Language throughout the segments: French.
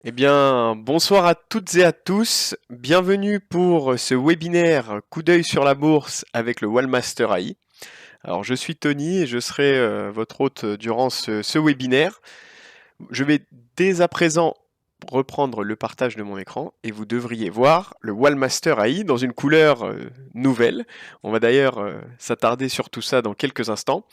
Eh bien, bonsoir à toutes et à tous. Bienvenue pour ce webinaire Coup d'œil sur la bourse avec le Wallmaster AI. Alors, je suis Tony et je serai votre hôte durant ce webinaire. Je vais dès à présent reprendre le partage de mon écran et vous devriez voir le Wallmaster AI dans une couleur nouvelle. On va d'ailleurs s'attarder sur tout ça dans quelques instants.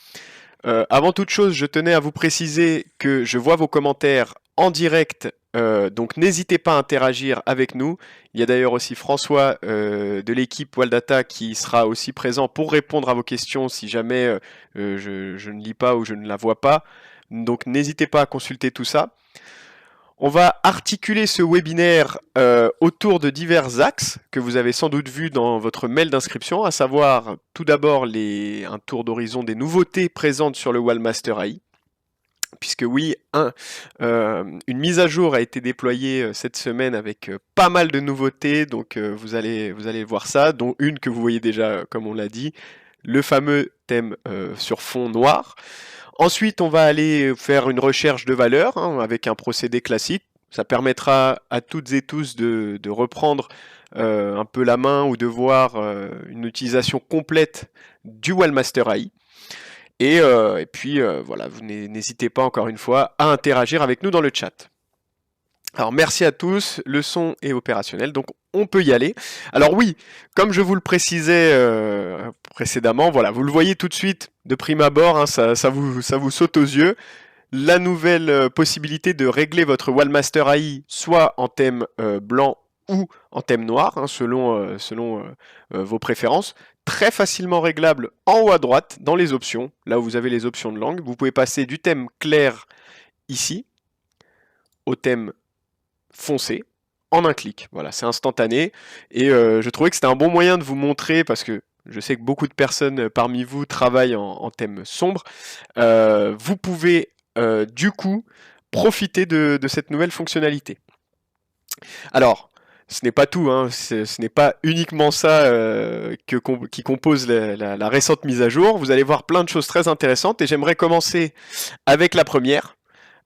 Avant toute chose, je tenais à vous préciser que je vois vos commentaires en direct, donc n'hésitez pas à interagir avec nous. Il y a d'ailleurs aussi François de l'équipe Waldata qui sera aussi présent pour répondre à vos questions si jamais je ne lis pas ou je ne la vois pas. Donc n'hésitez pas à consulter tout ça. On va articuler ce webinaire autour de divers axes que vous avez sans doute vus dans votre mail d'inscription, à savoir tout d'abord un tour d'horizon des nouveautés présentes sur le Wallmaster AI. Puisque oui, une mise à jour a été déployée cette semaine avec pas mal de nouveautés, donc vous allez voir ça, dont une que vous voyez déjà, comme on l'a dit, le fameux thème sur fond noir. Ensuite, on va aller faire une recherche de valeur avec un procédé classique. Ça permettra à toutes et tous de reprendre un peu la main ou de voir une utilisation complète du Wallmaster AI. Et puis voilà, vous n'hésitez pas encore une fois à interagir avec nous dans le chat. Alors merci à tous, le son est opérationnel, donc on peut y aller. Alors oui, comme je vous le précisais précédemment, voilà, vous le voyez tout de suite de prime abord, hein, ça vous saute aux yeux. La nouvelle possibilité de régler votre Wallmaster AI soit en thème blanc ou en thème noir, hein, selon vos préférences. Très facilement réglable en haut à droite dans les options, là où vous avez les options de langue. Vous pouvez passer du thème clair ici au thème foncé en un clic. Voilà, c'est instantané. Et je trouvais que c'était un bon moyen de vous montrer, parce que je sais que beaucoup de personnes parmi vous travaillent en thème sombre. Vous pouvez du coup profiter de cette nouvelle fonctionnalité. Alors, ce n'est pas tout, hein, ce n'est pas uniquement ça qui compose la récente mise à jour. Vous allez voir plein de choses très intéressantes et j'aimerais commencer avec la première,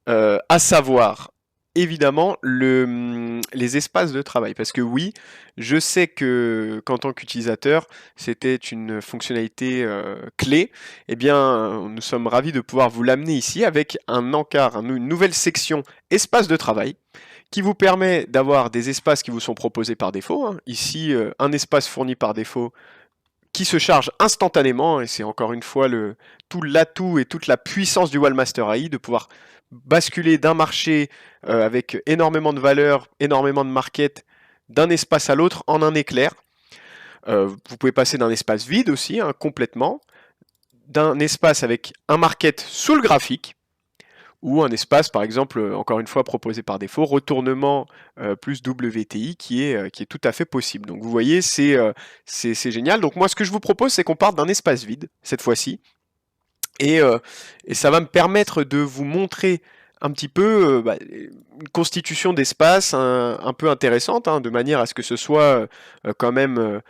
à savoir évidemment les espaces de travail. Parce que oui, je sais que qu'en tant qu'utilisateur, c'était une fonctionnalité clé. Eh bien, nous sommes ravis de pouvoir vous l'amener ici avec un encart, une nouvelle section espace de travail qui vous permet d'avoir des espaces qui vous sont proposés par défaut, hein. Ici, un espace fourni par défaut qui se charge instantanément, et c'est encore une fois tout l'atout et toute la puissance du Wallmaster AI de pouvoir basculer d'un marché avec énormément de valeur, énormément de market, d'un espace à l'autre en un éclair. Vous pouvez passer d'un espace vide aussi, hein, complètement, d'un espace avec un market sous le graphique, ou un espace, par exemple, encore une fois proposé par défaut, retournement plus WTI qui est tout à fait possible. Donc vous voyez, c'est génial. Donc moi, ce que je vous propose, c'est qu'on parte d'un espace vide, cette fois-ci, et ça va me permettre de vous montrer un petit peu une constitution d'espace un peu intéressante, hein, de manière à ce que ce soit quand même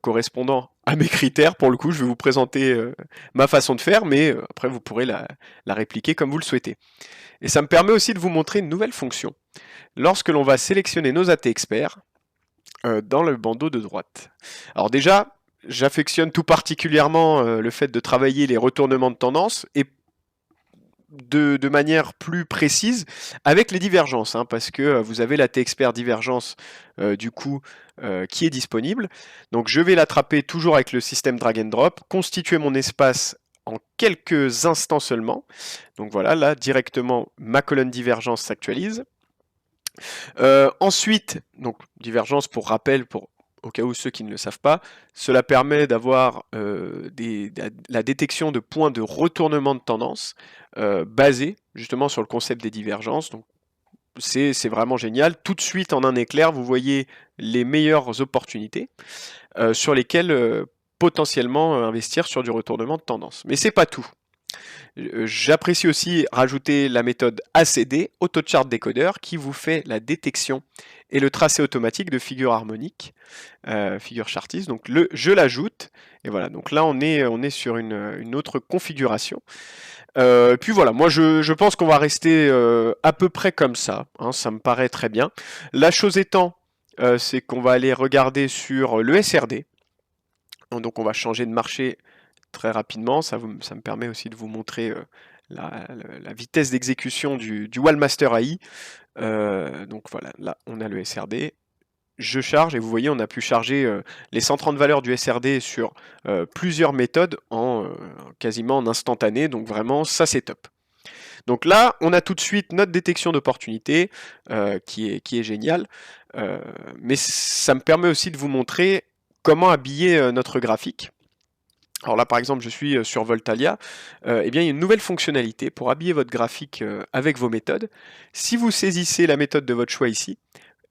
correspondant à mes critères. Pour le coup, je vais vous présenter ma façon de faire, mais après vous pourrez la répliquer comme vous le souhaitez. Et ça me permet aussi de vous montrer une nouvelle fonction. Lorsque l'on va sélectionner nos AT experts dans le bandeau de droite. Alors déjà, j'affectionne tout particulièrement le fait de travailler les retournements de tendance et de manière plus précise avec les divergences, hein, parce que vous avez la T-Expert divergence du coup qui est disponible. Donc je vais l'attraper toujours avec le système drag and drop, constituer mon espace en quelques instants seulement. Donc voilà, là directement ma colonne divergence s'actualise. Ensuite, donc divergence pour rappel, au cas où ceux qui ne le savent pas, cela permet d'avoir la détection de points de retournement de tendance basés justement sur le concept des divergences. Donc c'est vraiment génial. Tout de suite en un éclair, vous voyez les meilleures opportunités sur lesquelles potentiellement investir sur du retournement de tendance. Mais c'est pas tout. J'apprécie aussi rajouter la méthode ACD, AutoChart Decoder, qui vous fait la détection et le tracé automatique de figures harmoniques, figures chartistes. Donc je l'ajoute, et voilà, donc là on est sur une autre configuration. Puis voilà, moi je pense qu'on va rester à peu près comme ça, hein, ça me paraît très bien. La chose étant, c'est qu'on va aller regarder sur le SRD. Donc on va changer de marché très rapidement, ça me permet aussi de vous montrer la vitesse d'exécution du Wallmaster AI. Donc voilà, là on a le SRD. Je charge et vous voyez on a pu charger les 130 valeurs du SRD sur plusieurs méthodes quasiment en instantané, donc vraiment ça c'est top. Donc là on a tout de suite notre détection d'opportunité qui est géniale, mais ça me permet aussi de vous montrer comment habiller notre graphique. Alors là par exemple je suis sur Voltalia, eh bien il y a une nouvelle fonctionnalité pour habiller votre graphique avec vos méthodes. Si vous saisissez la méthode de votre choix ici,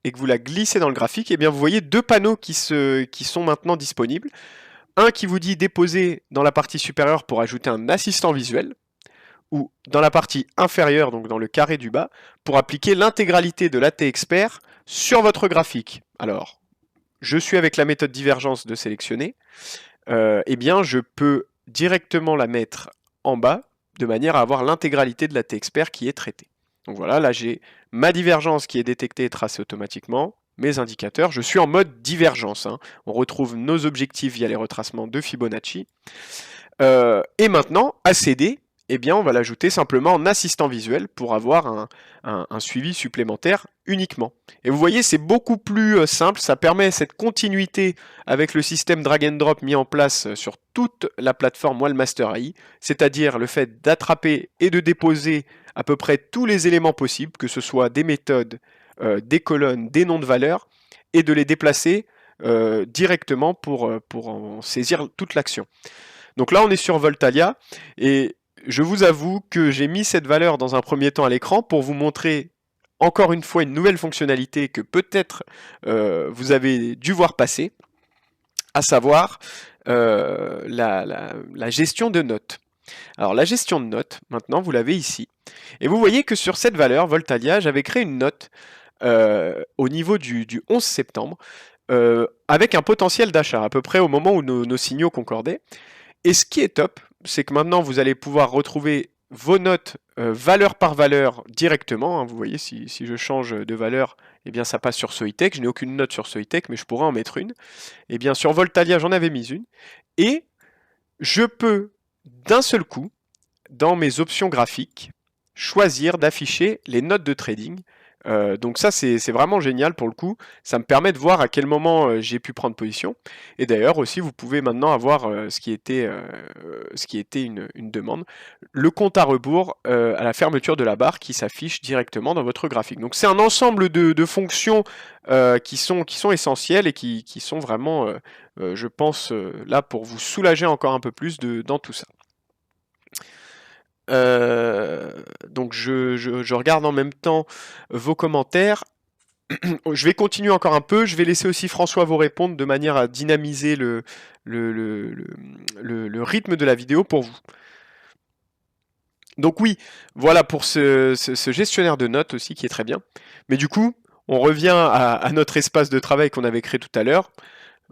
et que vous la glissez dans le graphique, et bien vous voyez deux panneaux qui sont maintenant disponibles. Un qui vous dit déposer dans la partie supérieure pour ajouter un assistant visuel, ou dans la partie inférieure, donc dans le carré du bas, pour appliquer l'intégralité de l'AT Expert sur votre graphique. Alors, je suis avec la méthode divergence de sélectionner, eh bien je peux directement la mettre en bas, de manière à avoir l'intégralité de l'AT Expert qui est traitée. Donc voilà, là j'ai ma divergence qui est détectée et tracée automatiquement, mes indicateurs, je suis en mode divergence, hein. On retrouve nos objectifs via les retracements de Fibonacci. Et maintenant, ACD, eh bien on va l'ajouter simplement en assistant visuel pour avoir un suivi supplémentaire uniquement. Et vous voyez, c'est beaucoup plus simple, ça permet cette continuité avec le système drag and drop mis en place sur toute la plateforme Wallmaster AI, c'est-à-dire le fait d'attraper et de déposer à peu près tous les éléments possibles, que ce soit des méthodes, des colonnes, des noms de valeurs, et de les déplacer directement pour en saisir toute l'action. Donc là on est sur Voltalia, et je vous avoue que j'ai mis cette valeur dans un premier temps à l'écran pour vous montrer encore une fois une nouvelle fonctionnalité que peut-être vous avez dû voir passer, à savoir la gestion de notes. Alors la gestion de notes, maintenant vous l'avez ici, et vous voyez que sur cette valeur, Voltalia, j'avais créé une note au niveau du 11 septembre, avec un potentiel d'achat, à peu près au moment où nos signaux concordaient. Et ce qui est top, c'est que maintenant vous allez pouvoir retrouver vos notes valeur par valeur directement, hein. Vous voyez, si je change de valeur, eh bien ça passe sur Soitec. Je n'ai aucune note sur Soitec, mais je pourrais en mettre une. Et bien sur Voltalia, j'en avais mis une. Et je peux, d'un seul coup, dans mes options graphiques, choisir d'afficher les notes de trading. Donc ça c'est vraiment génial pour le coup, ça me permet de voir à quel moment j'ai pu prendre position, et d'ailleurs aussi vous pouvez maintenant avoir ce qui était une demande, le compte à rebours à la fermeture de la barre qui s'affiche directement dans votre graphique. Donc c'est un ensemble de fonctions qui sont essentielles et qui sont vraiment, je pense, là pour vous soulager encore un peu plus dans tout ça. Donc je regarde en même temps vos commentaires. Je vais continuer encore un peu, je vais laisser aussi François vous répondre de manière à dynamiser le rythme de la vidéo pour vous. Donc oui, voilà pour ce gestionnaire de notes aussi qui est très bien. Mais du coup, on revient à notre espace de travail qu'on avait créé tout à l'heure.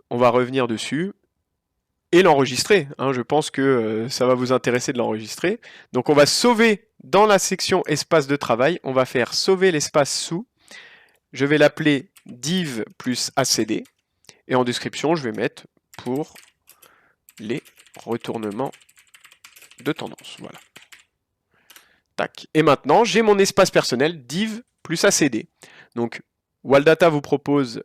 On va revenir dessus et l'enregistrer, hein. Je pense que ça va vous intéresser de l'enregistrer. Donc on va sauver dans la section espace de travail, on va faire sauver l'espace sous. Je vais l'appeler div plus ACD, et en description je vais mettre pour les retournements de tendance. Voilà. Tac. Et maintenant j'ai mon espace personnel div plus ACD. Donc Waldata vous propose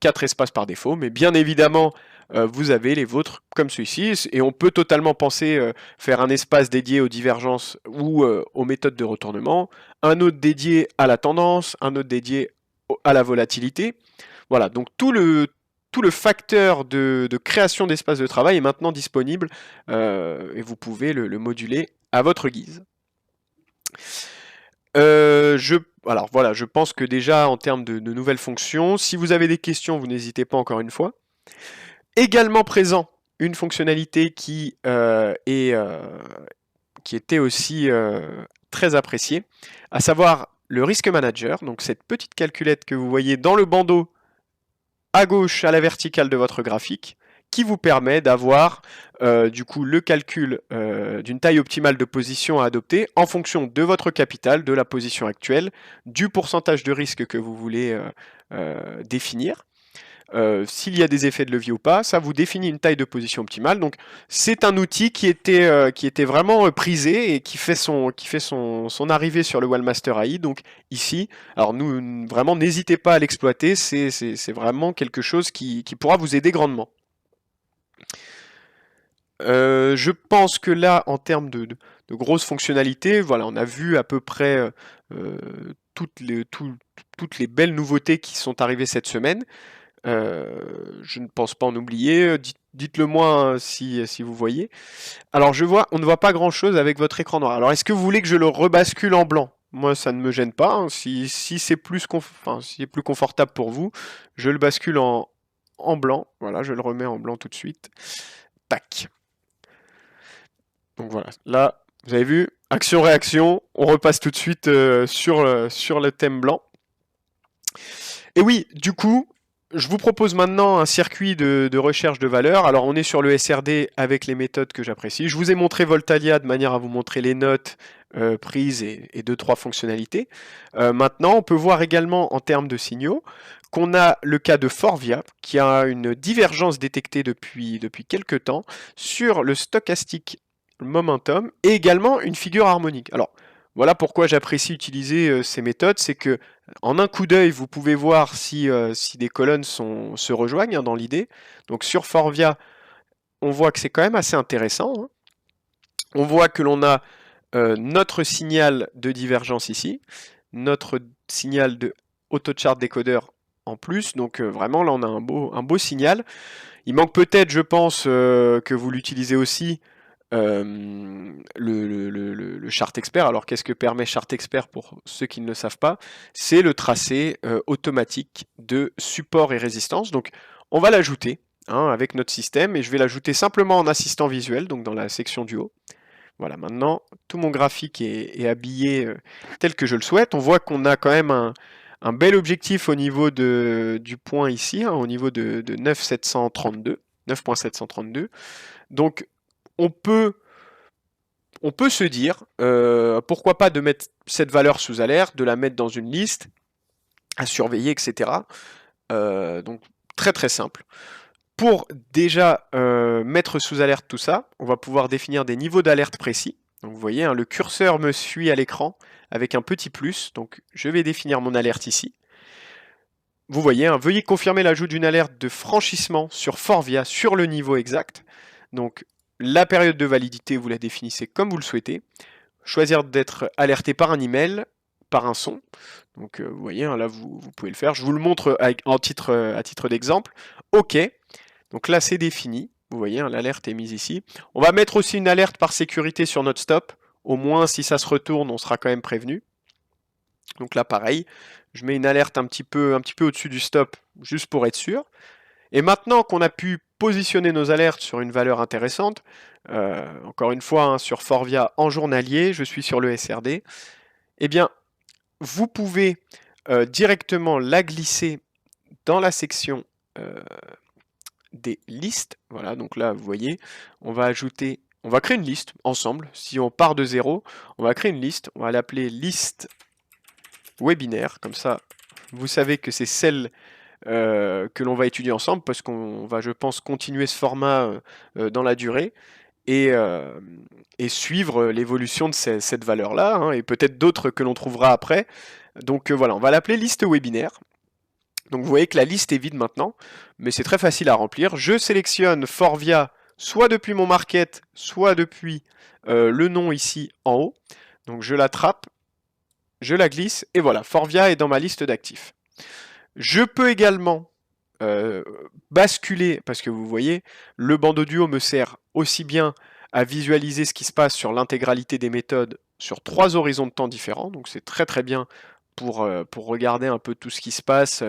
4 espaces par défaut, mais bien évidemment vous avez les vôtres comme celui-ci, et on peut totalement penser faire un espace dédié aux divergences ou aux méthodes de retournement, un autre dédié à la tendance, un autre dédié à la volatilité. Voilà, donc tout le facteur de création d'espace de travail est maintenant disponible et vous pouvez le moduler à votre guise. Alors voilà, je pense que déjà en termes de nouvelles fonctions, si vous avez des questions, vous n'hésitez pas encore une fois. Également présent, une fonctionnalité qui qui était aussi très apprécié, à savoir le Risk Manager, donc cette petite calculette que vous voyez dans le bandeau à gauche à la verticale de votre graphique, qui vous permet d'avoir du coup le calcul d'une taille optimale de position à adopter en fonction de votre capital, de la position actuelle, du pourcentage de risque que vous voulez définir. S'il y a des effets de levier ou pas, ça vous définit une taille de position optimale. Donc c'est un outil qui était vraiment prisé et qui fait son arrivée sur le Wallmaster AI. Donc ici, alors nous vraiment n'hésitez pas à l'exploiter, c'est vraiment quelque chose qui pourra vous aider grandement. Je pense que là, en termes de grosses fonctionnalités, voilà, on a vu à peu près toutes les belles nouveautés qui sont arrivées cette semaine. Je ne pense pas en oublier. Dites-le moi hein, si vous voyez. Alors je vois, on ne voit pas grand-chose avec votre écran noir. Alors est-ce que vous voulez que je le rebascule en blanc? Moi, ça ne me gêne pas. Hein. Si c'est plus, si c'est plus confortable pour vous, je le bascule en blanc. Voilà, je le remets en blanc tout de suite. Tac. Donc voilà, là, vous avez vu, action-réaction, on repasse tout de suite sur le thème blanc. Et oui, du coup, je vous propose maintenant un circuit de recherche de valeur. Alors on est sur le SRD avec les méthodes que j'apprécie. Je vous ai montré Voltalia de manière à vous montrer les notes prises et 2-3 fonctionnalités. Maintenant, on peut voir également en termes de signaux qu'on a le cas de Forvia qui a une divergence détectée depuis quelques temps sur le stochastique momentum et également une figure harmonique. Alors voilà pourquoi j'apprécie utiliser ces méthodes, c'est que en un coup d'œil, vous pouvez voir si des colonnes se rejoignent hein, dans l'idée. Donc sur Forvia, on voit que c'est quand même assez intéressant. Hein. On voit que l'on a notre signal de divergence ici, notre signal de AutoChart décodeur en plus. Donc vraiment, là, on a un beau signal. Il manque peut-être, je pense, que vous l'utilisez aussi le Chart Expert. Alors qu'est-ce que permet Chart Expert pour ceux qui ne le savent pas? C'est le tracé automatique de support et résistance. Donc on va l'ajouter hein, avec notre système et je vais l'ajouter simplement en assistant visuel, donc dans la section du haut. Voilà, maintenant tout mon graphique est habillé tel que je le souhaite. On voit qu'on a quand même un bel objectif au niveau du point ici, hein, au niveau de 9.732. Donc on peut se dire, pourquoi pas de mettre cette valeur sous alerte, de la mettre dans une liste, à surveiller, etc. Donc très très simple. Pour déjà mettre sous alerte tout ça, on va pouvoir définir des niveaux d'alerte précis. Donc vous voyez, hein, le curseur me suit à l'écran avec un petit plus, donc je vais définir mon alerte ici. Vous voyez, hein, veuillez confirmer l'ajout d'une alerte de franchissement sur Forvia sur le niveau exact. Donc la période de validité, vous la définissez comme vous le souhaitez. Choisir d'être alerté par un email, par un son. Donc vous voyez, hein, là vous pouvez le faire. Je vous le montre à titre d'exemple. OK. Donc là c'est défini. Vous voyez, hein, l'alerte est mise ici. On va mettre aussi une alerte par sécurité sur notre stop. Au moins si ça se retourne, on sera quand même prévenu. Donc là pareil, je mets une alerte un petit peu au-dessus du stop, juste pour être sûr. Et maintenant qu'on a pu positionner nos alertes sur une valeur intéressante, encore une fois hein, sur Forvia en journalier, je suis sur le SRD, eh bien vous pouvez directement la glisser dans la section des listes. Voilà, donc là vous voyez, on va créer une liste ensemble. Si on part de zéro, on va créer une liste, on va l'appeler liste webinaire, comme ça vous savez que c'est celle que l'on va étudier ensemble parce qu'on va, je pense, continuer ce format dans la durée et suivre l'évolution de cette valeur-là hein, et peut-être d'autres que l'on trouvera après. Donc voilà, on va l'appeler liste webinaire. Donc vous voyez que la liste est vide maintenant, mais c'est très facile à remplir. Je sélectionne Forvia soit depuis mon market, soit depuis le nom ici en haut. Donc je l'attrape, je la glisse et voilà, Forvia est dans ma liste d'actifs. Je peux également basculer, parce que vous voyez, le bandeau du haut me sert aussi bien à visualiser ce qui se passe sur l'intégralité des méthodes sur 3 horizons de temps différents, donc c'est très très bien pour regarder un peu tout ce qui se passe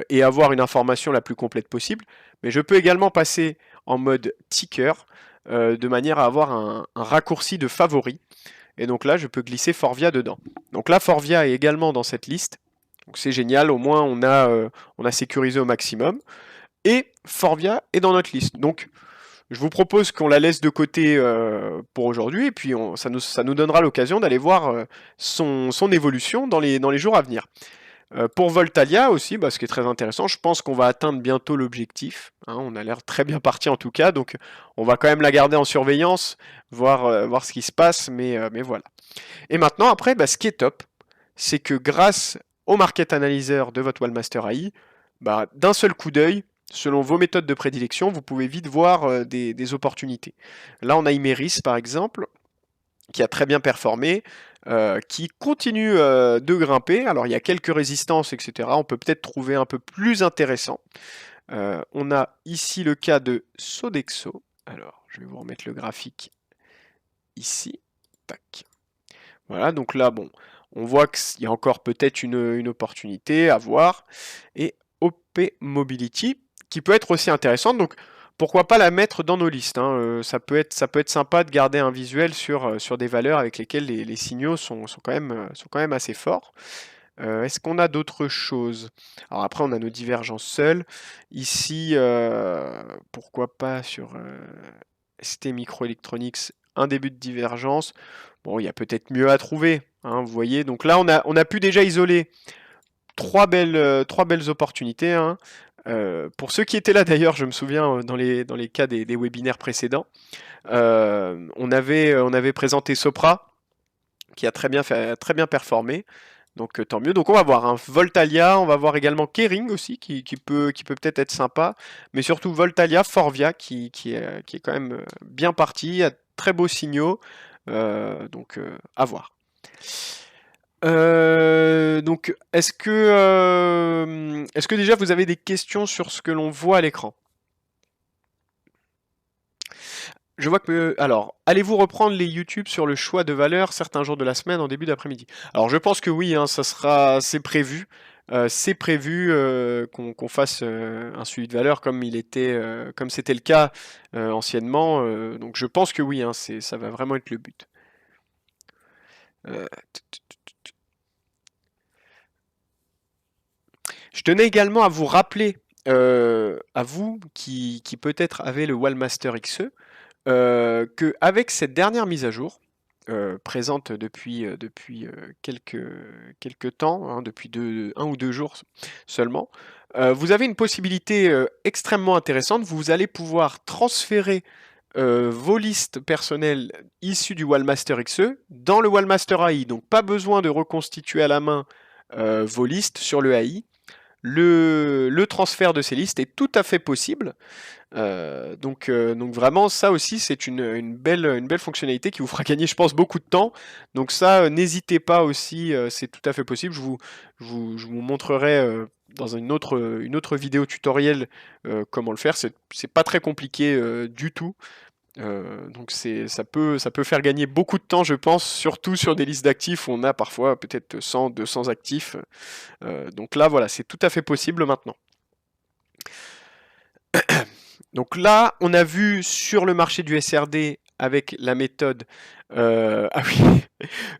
et avoir une information la plus complète possible. Mais je peux également passer en mode ticker, de manière à avoir un raccourci de favori. Et donc là, je peux glisser Forvia dedans. Donc là, Forvia est également dans cette liste. Donc c'est génial, au moins on a sécurisé au maximum. Et Forvia est dans notre liste. Donc je vous propose qu'on la laisse de côté pour aujourd'hui, et puis ça nous donnera l'occasion d'aller voir son évolution dans les jours à venir. Pour Voltalia aussi, ce qui est très intéressant, je pense qu'on va atteindre bientôt l'objectif. Hein, on a l'air très bien parti en tout cas, donc on va quand même la garder en surveillance, voir ce qui se passe, mais voilà. Et maintenant, après, ce qui est top, c'est que grâce au Market Analyzer de votre Wallmaster AI, d'un seul coup d'œil, selon vos méthodes de prédilection, vous pouvez vite voir des opportunités. Là, on a Imeris, par exemple, qui a très bien performé, qui continue de grimper. Alors, il y a quelques résistances, etc. On peut peut-être trouver un peu plus intéressant. On a ici le cas de Sodexo. Alors, je vais vous remettre le graphique ici. Tac. Voilà, donc là, bon, on voit qu'il y a encore peut-être une opportunité à voir. Et OP Mobility, qui peut être aussi intéressante. Donc, pourquoi pas la mettre dans nos listes, hein. Ça peut être sympa de garder un visuel sur des valeurs avec lesquelles les signaux sont quand même assez forts. Est-ce qu'on a d'autres choses? Alors après, on a nos divergences seules. Ici, pourquoi pas sur ST Microelectronics, un début de divergence. Bon, il y a peut-être mieux à trouver, hein, vous voyez. Donc là, on a pu déjà isoler trois belles opportunités, hein. Pour ceux qui étaient là d'ailleurs, je me souviens dans les cas des webinaires précédents, on avait présenté Sopra, qui a très bien performé. Donc tant mieux. Donc on va voir hein, Voltalia, on va voir également Kering aussi, qui peut peut-être être sympa, mais surtout Voltalia, Forvia, qui est quand même bien parti, a très beaux signaux, donc à voir. Donc est-ce que déjà vous avez des questions sur ce que l'on voit à l'écran? Je vois que... Alors, allez-vous reprendre les YouTube sur le choix de valeurs certains jours de la semaine en début d'après-midi? Alors, je pense que oui, hein, c'est prévu. C'est prévu qu'on fasse un suivi de valeur comme c'était le cas anciennement. Donc, je pense que oui, hein, ça va vraiment être le but. Euh, Je tenais également à vous rappeler, à vous qui peut-être avez le Wallmaster XE, qu'avec cette dernière mise à jour, présente depuis quelques temps, hein, depuis un ou deux jours seulement, vous avez une possibilité extrêmement intéressante. Vous allez pouvoir transférer vos listes personnelles issues du Wallmaster XE dans le Wallmaster AI. Donc pas besoin de reconstituer à la main vos listes sur le AI. Le transfert de ces listes est tout à fait possible. Donc vraiment, ça aussi, c'est une belle fonctionnalité qui vous fera gagner, je pense, beaucoup de temps. Donc ça, n'hésitez pas aussi, c'est tout à fait possible. Je vous montrerai dans une autre vidéo tutoriel comment le faire. C'est pas très compliqué du tout. Donc ça peut faire gagner beaucoup de temps, je pense, surtout sur des listes d'actifs où on a parfois peut-être 100, 200 actifs. Donc là, voilà, c'est tout à fait possible maintenant. Donc là, on a vu sur le marché du SRD avec la méthode. Ah oui,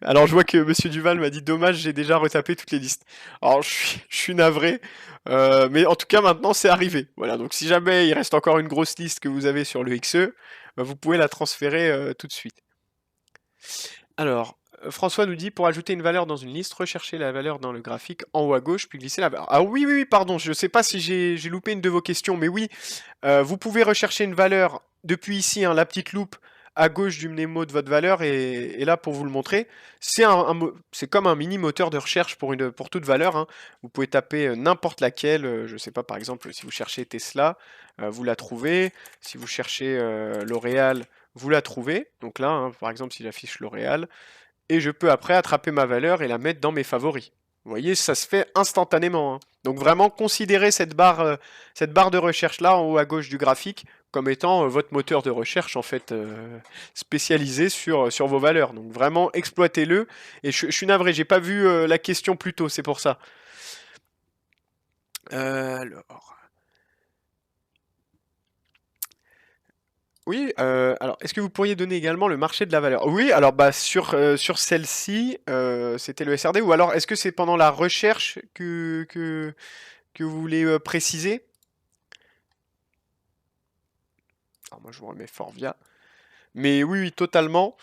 alors je vois que Monsieur Duval m'a dit dommage, j'ai déjà retapé toutes les listes. Alors je suis navré, mais en tout cas maintenant c'est arrivé. Voilà, donc si jamais il reste encore une grosse liste que vous avez sur le XE, vous pouvez la transférer tout de suite. Alors, François nous dit, pour ajouter une valeur dans une liste, recherchez la valeur dans le graphique en haut à gauche, puis glisser la valeur. Ah oui, oui, oui, pardon, je ne sais pas si j'ai loupé une de vos questions, mais oui, vous pouvez rechercher une valeur depuis ici, hein, la petite loupe à gauche du mnémo de votre valeur, et là, pour vous le montrer, c'est comme un mini moteur de recherche pour toute valeur, hein. Vous pouvez taper n'importe laquelle, je ne sais pas, par exemple, si vous cherchez Tesla, vous la trouvez. Si vous cherchez L'Oréal, vous la trouvez. Donc là, hein, par exemple, si j'affiche L'Oréal, et je peux après attraper ma valeur et la mettre dans mes favoris. Vous voyez, ça se fait instantanément, hein. Donc vraiment, considérez cette barre de recherche là en haut à gauche du graphique comme étant votre moteur de recherche en fait spécialisé sur vos valeurs. Donc vraiment, exploitez-le. Et je suis navré, j'ai pas vu la question plus tôt, c'est pour ça. Alors. Oui, alors est-ce que vous pourriez donner également le marché de la valeur? Oui, alors bah sur celle-ci, c'était le SRD, ou alors est-ce que c'est pendant la recherche que vous voulez préciser? Alors moi je vous remets Forvia. Mais oui, oui, totalement.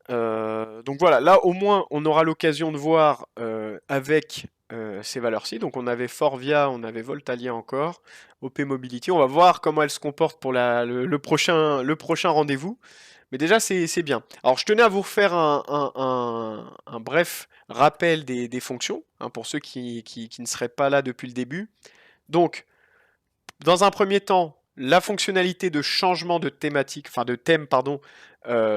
Donc voilà, là au moins on aura l'occasion de voir avec ces valeurs-ci. Donc on avait Forvia, on avait Voltalia encore, OP Mobility. On va voir comment elles se comportent pour le prochain rendez-vous. Mais déjà c'est bien. Alors je tenais à vous refaire un bref rappel des fonctions, hein, pour ceux qui ne seraient pas là depuis le début. Donc dans un premier temps, la fonctionnalité de changement de thématique, enfin de thème, pardon,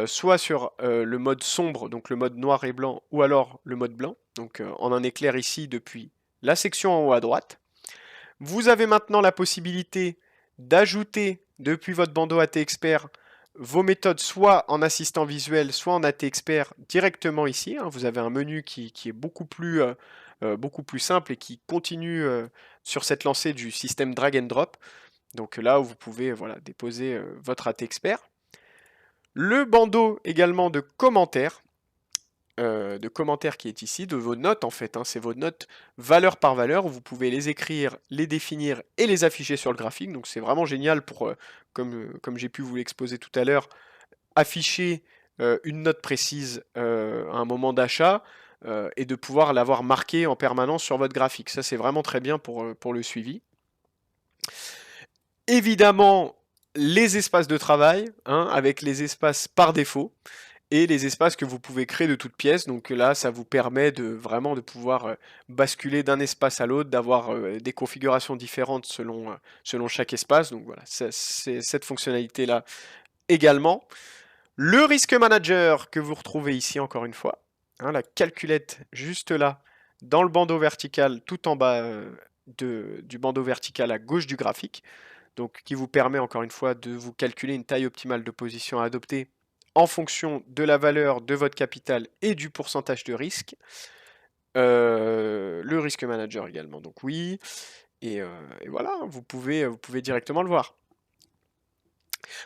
soit sur le mode sombre, donc le mode noir et blanc, ou alors le mode blanc. Donc en un éclair ici depuis la section en haut à droite. Vous avez maintenant la possibilité d'ajouter depuis votre bandeau AT Expert vos méthodes soit en assistant visuel, soit en AT Expert directement ici, hein. Vous avez un menu qui est beaucoup plus simple et qui continue sur cette lancée du système drag and drop. Donc là où vous pouvez voilà, déposer votre AT Expert. Le bandeau également de commentaires qui est ici, de vos notes en fait, hein, c'est vos notes valeur par valeur, où vous pouvez les écrire, les définir et les afficher sur le graphique. Donc c'est vraiment génial pour, comme j'ai pu vous l'exposer tout à l'heure, afficher une note précise à un moment d'achat et de pouvoir l'avoir marquée en permanence sur votre graphique. Ça c'est vraiment très bien pour le suivi. Évidemment, les espaces de travail, hein, avec les espaces par défaut et les espaces que vous pouvez créer de toutes pièces. Donc là, ça vous permet de vraiment de pouvoir basculer d'un espace à l'autre, d'avoir des configurations différentes selon chaque espace. Donc voilà, c'est cette fonctionnalité-là également. Le risque manager que vous retrouvez ici encore une fois, hein, la calculette juste là, dans le bandeau vertical, tout en bas du bandeau vertical à gauche du graphique, donc qui vous permet encore une fois de vous calculer une taille optimale de position à adopter en fonction de la valeur de votre capital et du pourcentage de risque. Le risque manager également, donc oui, et voilà, vous pouvez directement le voir.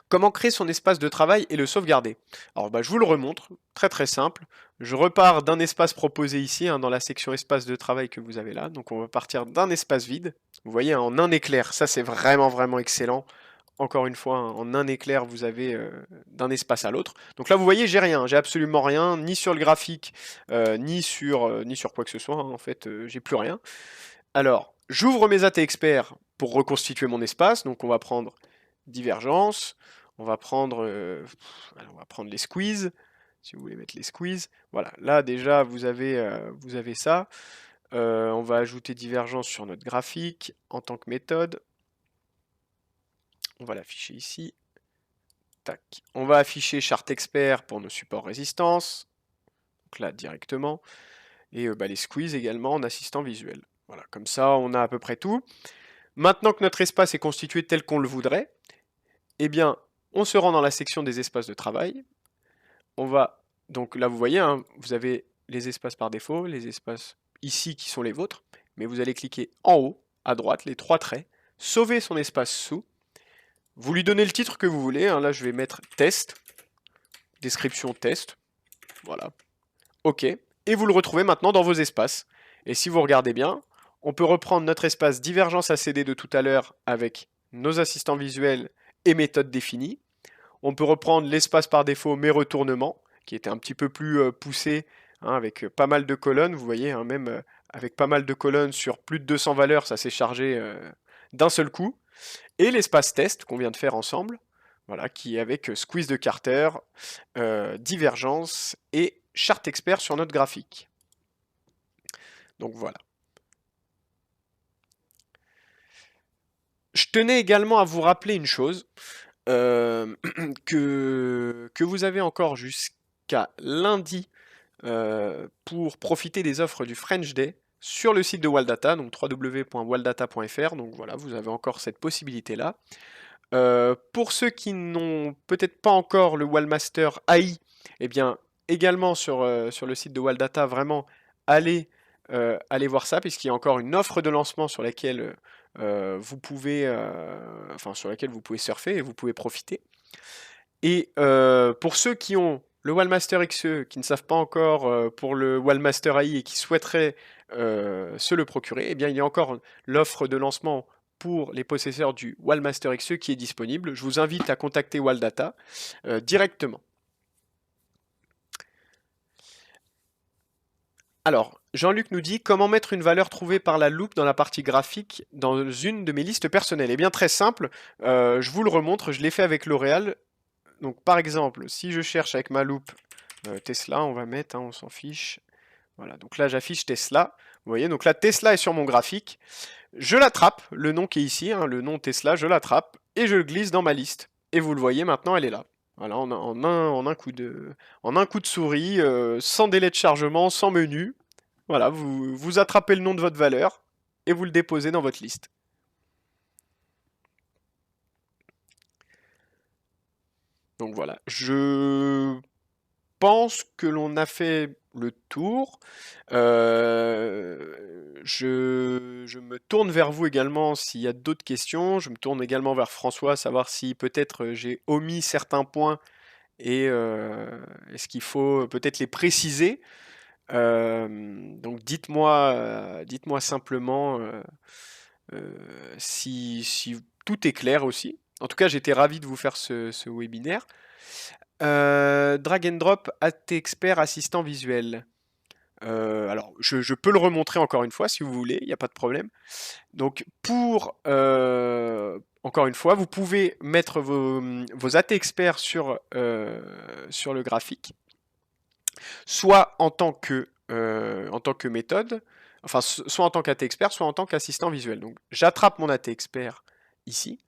Comment créer son espace de travail et le sauvegarder? Alors bah, je vous le remontre, très très simple. Je repars d'un espace proposé ici, hein, dans la section espace de travail que vous avez là. Donc on va partir d'un espace vide. Vous voyez, hein, en un éclair, ça c'est vraiment vraiment excellent. Encore une fois, hein, en un éclair, vous avez d'un espace à l'autre. Donc là, vous voyez, j'ai rien, j'ai absolument rien, ni sur le graphique, ni sur quoi que ce soit, hein, en fait, j'ai plus rien. Alors, j'ouvre mes AT experts pour reconstituer mon espace. Donc on va prendre divergence, on va prendre les squeezes, si vous voulez mettre les squeezes. Voilà, là déjà vous avez ça. On va ajouter divergence sur notre graphique en tant que méthode. On va l'afficher ici. Tac. On va afficher chart expert pour nos supports résistance. Donc là directement. Et bah, les squeezes également en assistant visuel. Voilà, comme ça on a à peu près tout. Maintenant que notre espace est constitué tel qu'on le voudrait, eh bien, on se rend dans la section des espaces de travail. On va, donc là vous voyez, hein, vous avez les espaces par défaut, les espaces ici qui sont les vôtres, mais vous allez cliquer en haut, à droite, les trois traits, sauver son espace sous, vous lui donnez le titre que vous voulez, hein, là je vais mettre test, description test, voilà, ok, et vous le retrouvez maintenant dans vos espaces. Et si vous regardez bien, on peut reprendre notre espace divergence ACD de tout à l'heure avec nos assistants visuels et méthodes définies. On peut reprendre l'espace par défaut mais retournement, qui était un petit peu plus poussé, hein, avec pas mal de colonnes, vous voyez, hein, même avec pas mal de colonnes sur plus de 200 valeurs, ça s'est chargé d'un seul coup. Et l'espace test qu'on vient de faire ensemble, voilà, qui est avec squeeze de Carter, divergence et chart expert sur notre graphique. Donc voilà. Je tenais également à vous rappeler une chose, que vous avez encore jusqu'à lundi pour profiter des offres du French Day sur le site de Waldata, donc www.waldata.fr. Donc voilà, vous avez encore cette possibilité-là. Pour ceux qui n'ont peut-être pas encore le Wallmaster AI, eh bien également sur le site de Waldata, vraiment allez voir ça, puisqu'il y a encore une offre de lancement sur laquelle vous pouvez surfer et vous pouvez profiter. Et pour ceux qui ont le Wallmaster XE, qui ne savent pas encore pour le Wallmaster AI et qui souhaiteraient se le procurer, eh bien il y a encore l'offre de lancement pour les possesseurs du Wallmaster XE qui est disponible. Je vous invite à contacter Walldata directement. Alors, Jean-Luc nous dit comment mettre une valeur trouvée par la loupe dans la partie graphique dans une de mes listes personnelles. Eh bien, très simple, je vous le remontre, je l'ai fait avec L'Oréal. Donc, par exemple, si je cherche avec ma loupe Tesla, on va mettre, hein, on s'en fiche. Voilà, donc là j'affiche Tesla. Vous voyez, donc là Tesla est sur mon graphique. Je l'attrape, le nom qui est ici, hein, le nom Tesla, je l'attrape et je le glisse dans ma liste. Et vous le voyez maintenant, elle est là. Voilà, en un coup de souris, sans délai de chargement, sans menu. Voilà, vous attrapez le nom de votre valeur et vous le déposez dans votre liste. Donc voilà, je pense que l'on a fait le tour. Je me tourne vers vous également s'il y a d'autres questions. Je me tourne également vers François, savoir si peut-être j'ai omis certains points et est-ce qu'il faut peut-être les préciser. Donc dites-moi simplement si tout est clair aussi. En tout cas, j'étais ravi de vous faire ce webinaire. Drag and drop AT Expert assistant visuel. Alors, je peux le remontrer encore une fois si vous voulez, il n'y a pas de problème. Donc, encore une fois, vous pouvez mettre vos AT Experts sur le graphique, soit en tant que méthode, enfin, soit en tant qu'AT Expert, soit en tant qu'assistant visuel. Donc, j'attrape mon AT Expert ici.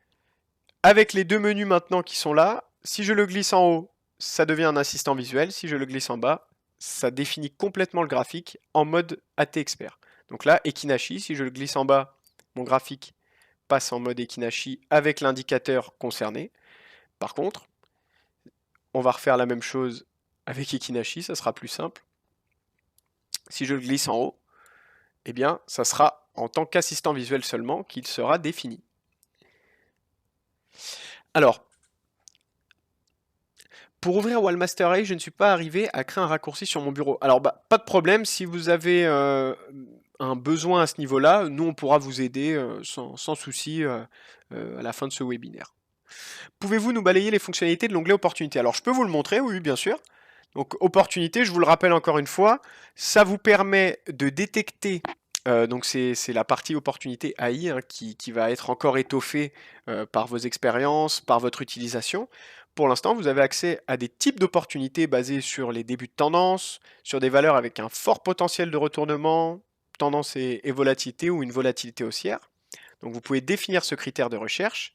Avec les deux menus maintenant qui sont là, si je le glisse en haut, ça devient un assistant visuel. Si je le glisse en bas, ça définit complètement le graphique en mode AT Expert. Donc là, Ekinashi, si je le glisse en bas, mon graphique passe en mode Ekinashi avec l'indicateur concerné. Par contre, on va refaire la même chose avec Ekinashi, ça sera plus simple. Si je le glisse en haut, eh bien, ça sera en tant qu'assistant visuel seulement qu'il sera défini. Alors, pour ouvrir Wallmaster AI, je ne suis pas arrivé à créer un raccourci sur mon bureau. Alors, pas de problème, si vous avez un besoin à ce niveau-là, nous, on pourra vous aider sans souci à la fin de ce webinaire. Pouvez-vous nous balayer les fonctionnalités de l'onglet Opportunités? Alors, je peux vous le montrer, oui, bien sûr. Donc, Opportunités, je vous le rappelle encore une fois, ça vous permet de détecter, donc c'est la partie Opportunité AI hein, qui va être encore étoffée par vos expériences, par votre utilisation. Pour l'instant, vous avez accès à des types d'opportunités basées sur les débuts de tendance, sur des valeurs avec un fort potentiel de retournement, tendance et volatilité ou une volatilité haussière. Donc vous pouvez définir ce critère de recherche,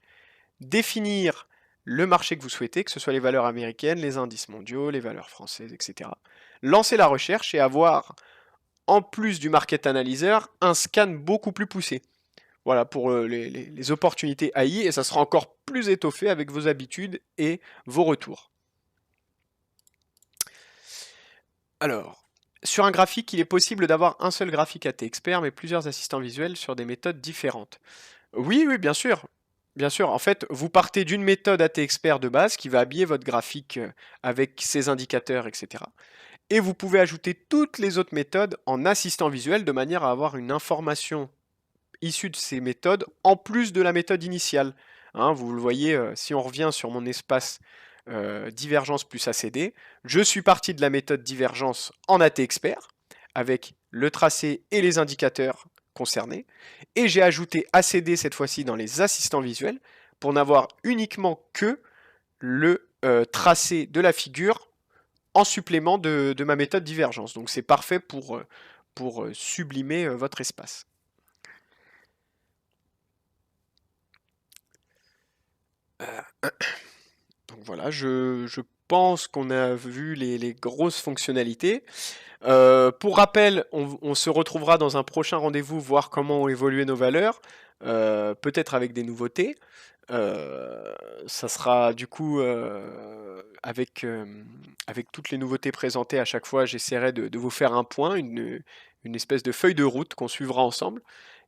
définir le marché que vous souhaitez, que ce soit les valeurs américaines, les indices mondiaux, les valeurs françaises, etc. Lancer la recherche et avoir, en plus du Market Analyzer, un scan beaucoup plus poussé. Voilà pour les opportunités AI et ça sera encore plus étoffé avec vos habitudes et vos retours. Alors, sur un graphique, il est possible d'avoir un seul graphique AT Expert mais plusieurs assistants visuels sur des méthodes différentes. Oui, oui, bien sûr. Bien sûr, en fait, vous partez d'une méthode AT Expert de base qui va habiller votre graphique avec ses indicateurs, etc. Et vous pouvez ajouter toutes les autres méthodes en assistant visuel de manière à avoir une information issue de ces méthodes en plus de la méthode initiale. Hein, vous le voyez, si on revient sur mon espace divergence plus ACD, je suis parti de la méthode divergence en AT Expert avec le tracé et les indicateurs concernés et j'ai ajouté ACD cette fois-ci dans les assistants visuels pour n'avoir uniquement que le tracé de la figure en supplément de ma méthode divergence. Donc c'est parfait pour sublimer votre espace. Donc voilà, je pense qu'on a vu les grosses fonctionnalités. Pour rappel, on se retrouvera dans un prochain rendez-vous, voir comment ont évolué nos valeurs, peut-être avec des nouveautés. Ça sera du coup avec toutes les nouveautés présentées à chaque fois, j'essaierai de vous faire un point, une espèce de feuille de route qu'on suivra ensemble.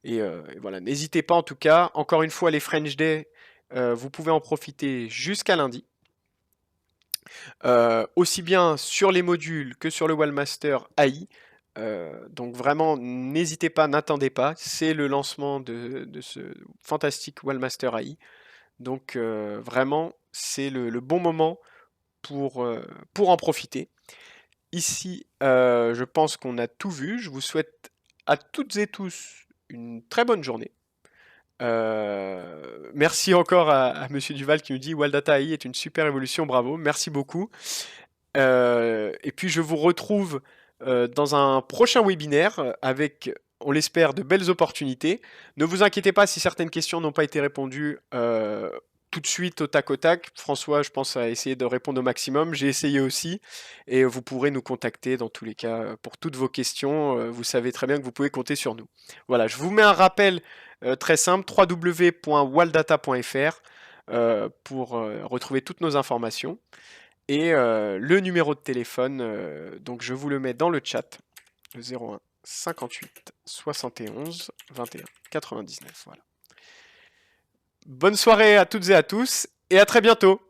Et voilà, n'hésitez pas en tout cas. Encore une fois, les French Day, vous pouvez en profiter jusqu'à lundi. aussi bien sur les modules que sur le Wallmaster AI. Donc vraiment, n'hésitez pas, n'attendez pas, c'est le lancement de ce fantastique Wallmaster AI. Donc vraiment, c'est le bon moment pour en profiter. Ici, je pense qu'on a tout vu. Je vous souhaite à toutes et tous une très bonne journée. Merci encore à Monsieur Duval qui nous dit Waldata AI est une super évolution, bravo, merci beaucoup. Et puis je vous retrouve dans un prochain webinaire avec, on l'espère, de belles opportunités. Ne vous inquiétez pas si certaines questions n'ont pas été répondues tout de suite au tac au tac. François, je pense, a essayé de répondre au maximum. J'ai essayé aussi. Et vous pourrez nous contacter dans tous les cas pour toutes vos questions. Vous savez très bien que vous pouvez compter sur nous. Voilà, je vous mets un rappel très simple, www.waldata.fr pour retrouver toutes nos informations. Et le numéro de téléphone, donc je vous le mets dans le chat, le 01 58 71 21 99. Voilà. Bonne soirée à toutes et à tous, et à très bientôt.